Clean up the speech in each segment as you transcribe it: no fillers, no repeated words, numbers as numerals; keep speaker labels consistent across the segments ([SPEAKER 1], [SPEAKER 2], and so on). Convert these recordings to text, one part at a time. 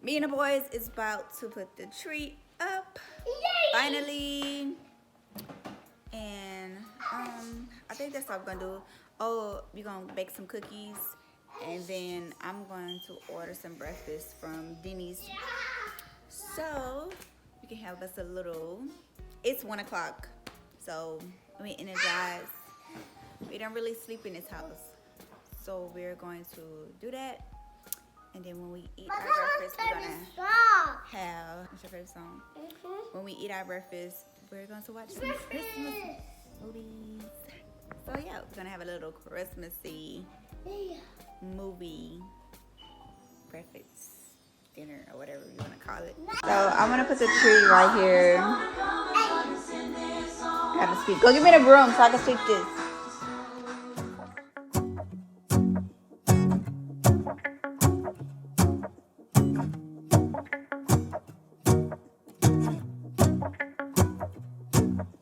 [SPEAKER 1] Me and the boys is about to put the tree up finally, and I think that's all we're gonna do. Oh, we're gonna bake some cookies, and then I'm going to order some breakfast from Denny's, so we can have us a little. It's 1 o'clock, so we energized. We don't really sleep in this house, so we're going to do that. And then when we eat our breakfast, we're gonna have, what's your favorite song? When we eat our breakfast, we're going to watch some Christmas movies. So yeah, we're gonna have a little Christmassy movie breakfast dinner or whatever you wanna call it. So I'm gonna put the tree right here. I have to sweep. Go give me the broom so I can sweep this.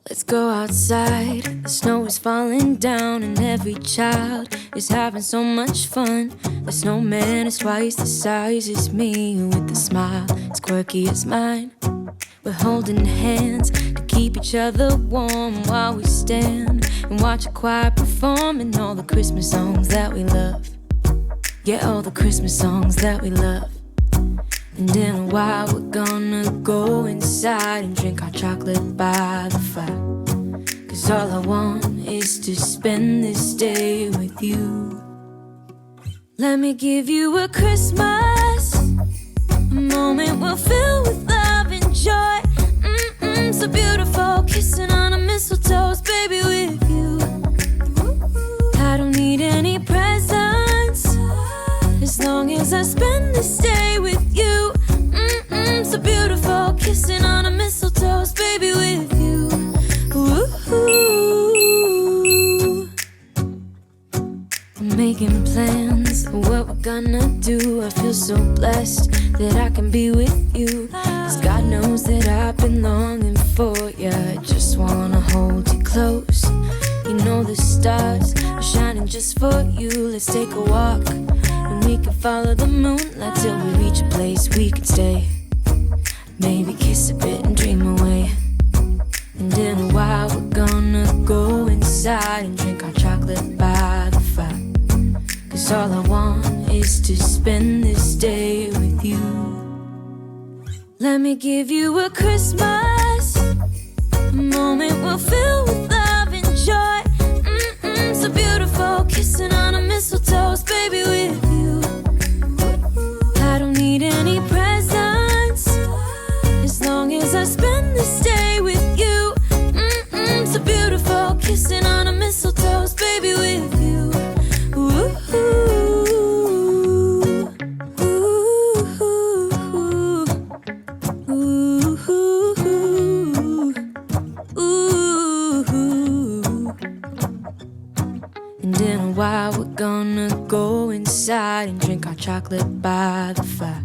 [SPEAKER 2] Let's go outside, the snow is falling down and every child is having so much fun. The snowman is twice the size as me, with a smile as quirky as mine. We're holding hands to keep each other warm while we stand and watch a choir performing all the Christmas songs that we love. Yeah, all the Christmas songs that we love. And in a while we're gonna go inside and drink our chocolate by the fire. 'Cause all I want is to spend this day with you. Let me give you a Christmas, a moment we'll fill with love and joy. So beautiful, kissing on a mistletoe, baby, with you. I don't need any presents, as long as I spend this day with you. So beautiful, kissing on a mistletoe, baby, with you. Ooh. I'm making plans of what we're gonna do. I feel so blessed that I can be with you, 'cause God knows that I've been longing for you. I just wanna hold you close. You know the stars are shining just for you. Let's take a walk and we can follow the moonlight till we reach a place we can stay. Maybe kiss a bit and dream away. And in a while we're gonna go inside and drink our chocolate by the fire. 'Cause all I want is to spend this day with you. Let me give you a Christmas, a moment we'll fill with love and joy. So beautiful, kissing on a mistletoe, baby, with you. I don't need any presents, as long as I spend this day with you. So beautiful, kissing on a mistletoe, baby, with you. Ooh. And in a while we're gonna go inside and drink our chocolate by the fire.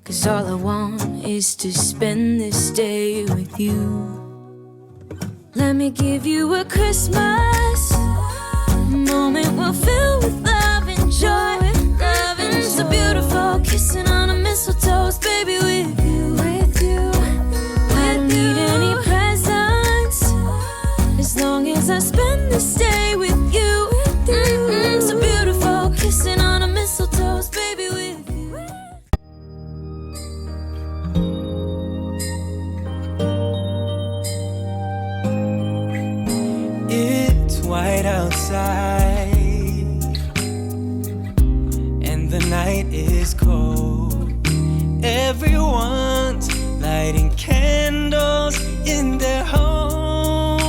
[SPEAKER 2] 'Cause all I want is to spend this day with you. Let me give you a Christmas, a moment we'll fill with love and joy. Love and so beautiful, kissing on a mistletoe, baby, with you. I don't need any presents, as long as I spend this day with you. So beautiful, kissing on a mistletoe, baby, with you.
[SPEAKER 3] It's white outside and the night is cold. Everyone's lighting candles in their homes.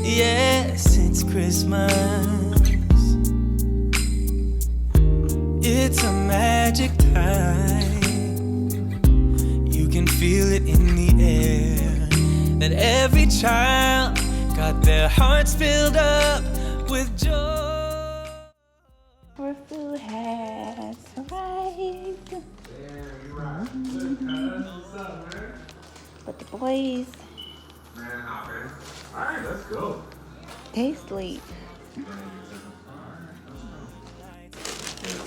[SPEAKER 3] Yes, it's Christmas. It's a magic time. You can feel it in the air, that every child got their hearts filled up with joy.
[SPEAKER 1] Our food has arrived. But the boys,
[SPEAKER 4] Alright, let's go.
[SPEAKER 1] they sleep.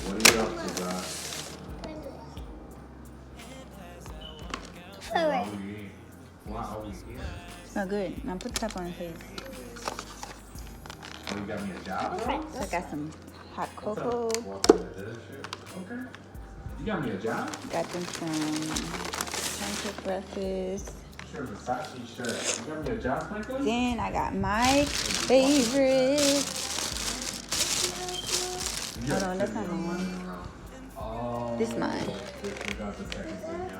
[SPEAKER 4] What are you up to, guys?
[SPEAKER 1] smell good. Now put the top on his face.
[SPEAKER 4] You got me a job, bro?
[SPEAKER 1] So I got some hot cocoa.
[SPEAKER 4] Okay. You got me a job?
[SPEAKER 1] Got them some pancake breakfast.
[SPEAKER 4] Sure, Versace shirt. You got me a job, Franklin?
[SPEAKER 1] Then I got my favorite. Hold on, that's not mine.
[SPEAKER 4] Oh.
[SPEAKER 1] This mine.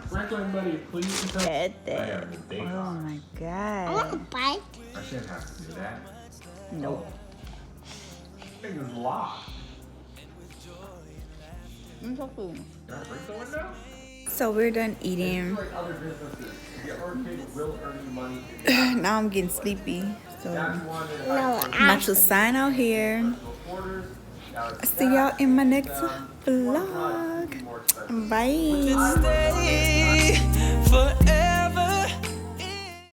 [SPEAKER 4] Franklin, buddy, please tell me.
[SPEAKER 1] At that. Oh my god.
[SPEAKER 5] Bite.
[SPEAKER 4] I shouldn't have to do that.
[SPEAKER 1] Nope.
[SPEAKER 4] Thing is locked.
[SPEAKER 1] It's so cool.
[SPEAKER 4] Can I break the window?
[SPEAKER 1] So we're done eating.
[SPEAKER 4] Like other businesses, your arcade will earn you money.
[SPEAKER 1] Now I'm getting sleepy. So
[SPEAKER 4] Now you want to
[SPEAKER 1] I'm about to sign out here. I'll see y'all in my next vlog. Bye.
[SPEAKER 3] Stay forever.